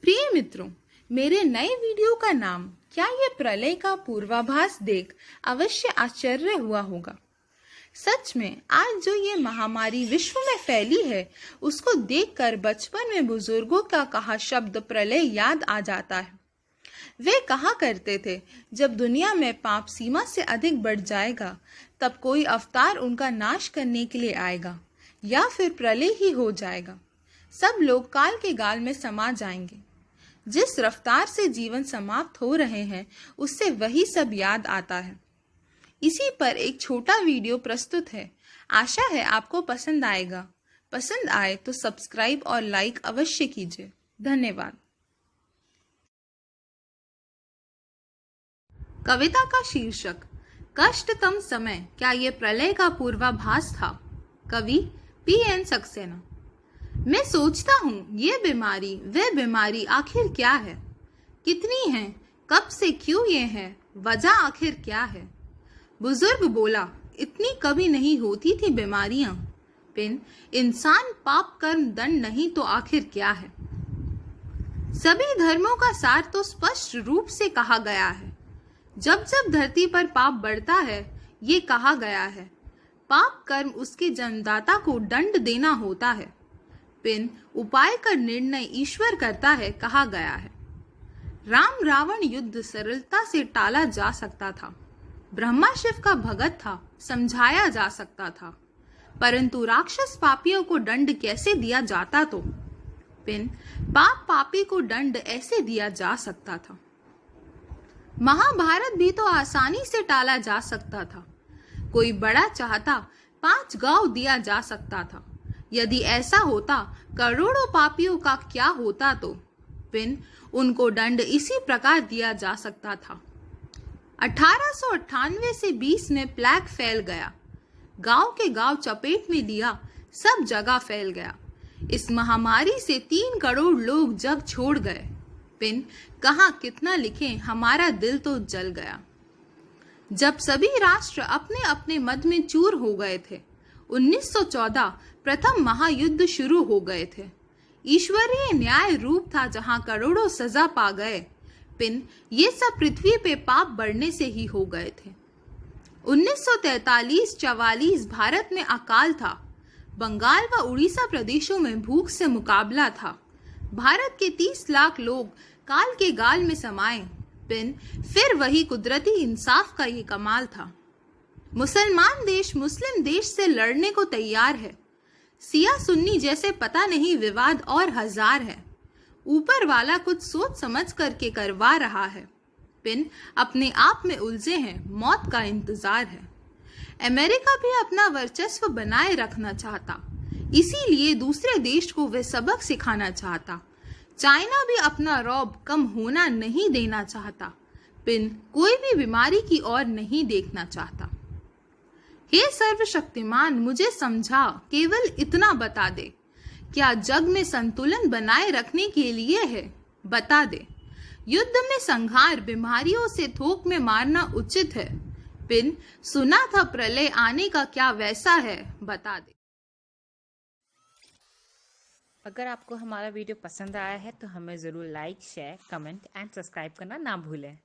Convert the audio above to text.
प्रिय मित्रों, मेरे नए वीडियो का नाम क्या ये प्रलय का पूर्वाभास देख अवश्य आश्चर्य हुआ होगा। सच में आज जो ये महामारी विश्व में फैली है, उसको देखकर बचपन में बुजुर्गों का कहा शब्द प्रलय याद आ जाता है। वे कहा करते थे, जब दुनिया में पाप सीमा से अधिक बढ़ जाएगा, तब कोई अवतार उनका नाश करने के लिए आएगा या फिर प्रलय ही हो जाएगा। सब लोग काल के गाल में समा जाएंगे। जिस रफ्तार से जीवन समाप्त हो रहे हैं, उससे वही सब याद आता है। इसी पर एक छोटा वीडियो प्रस्तुत है। आशा है आपको पसंद आएगा। पसंद आए तो सब्सक्राइब और लाइक अवश्य कीजिए। धन्यवाद। कविता का शीर्षक कष्टतम समय, क्या ये प्रलय का पूर्वाभास था? कवि पी.एन. सक्सेना। मैं सोचता हूँ ये बीमारी वह बीमारी आखिर क्या है, कितनी है, कब से क्यों ये है, वजह आखिर क्या है। बुजुर्ग बोला, इतनी कभी नहीं होती थी बीमारियां, पिन इंसान पाप कर्म दंड नहीं तो आखिर क्या है। सभी धर्मों का सार तो स्पष्ट रूप से कहा गया है। जब जब धरती पर पाप बढ़ता है, ये कहा गया है, पाप कर्म उसके जन्मदाता को दंड देना होता है। पिन उपाय का निर्णय ईश्वर करता है, कहा गया है। राम रावण युद्ध सरलता से टाला जा सकता था। ब्रह्मा शिव का भगत था, समझाया जा सकता था, परंतु राक्षस पापियों को दंड कैसे दिया जाता? तो पिन पाप पापी को दंड ऐसे दिया जा सकता था। महाभारत भी तो आसानी से टाला जा सकता था। कोई बड़ा चाहता 5 गांव दिया जा सकता था। यदि ऐसा होता, करोड़ों पापियों का क्या होता? तो पिन उनको दंड इसी प्रकार दिया जा सकता था। 1898 से 20 में प्लेग फैल गया, गांव के गांव चपेट में लिया, सब जगह फैल गया। इस महामारी से 3 करोड़ लोग जग छोड़ गए। पिन कहाँ कितना लिखें, हमारा दिल तो जल गया। जब सभी राष्ट्र अपने अपने मद में चूर हो गए थे, 1914 प्रथम महायुद्ध शुरू हो गए थे। ईश्वरीय न्याय रूप था जहां करोड़ों सजा पा गए। पिन ये सब पृथ्वी पे पाप बढ़ने से ही हो गए थे। 1943-44 भारत में अकाल था। बंगाल व उड़ीसा प्रदेशों में भूख से मुकाबला था। भारत के 30 लाख लोग काल के गाल में समाये। पिन फिर वही कुदरती इंसाफ का ये कमाल था। मुसलमान देश मुस्लिम देश से लड़ने को तैयार है। सिया सुन्नी जैसे पता नहीं विवाद और हजार है। ऊपर वाला कुछ सोच समझ करके करवा रहा है। पिन अपने आप में उलझे हैं, मौत का इंतजार है। अमेरिका भी अपना वर्चस्व बनाए रखना चाहता, इसीलिए दूसरे देश को वह सबक सिखाना चाहता। चाइना भी अपना रौब कम होना नहीं देना चाहता। पिन कोई भी बीमारी की ओर नहीं देखना चाहता। हे सर्वशक्तिमान, मुझे समझा, केवल इतना बता दे, क्या जग में संतुलन बनाए रखने के लिए है? बता दे। युद्ध में संहार, बीमारियों से थोक में मारना उचित है। पिन सुना था प्रलय आने का, क्या वैसा है? बता दे। अगर आपको हमारा वीडियो पसंद आया है तो हमें ज़रूर like, share, comment and subscribe करना ना भूलें।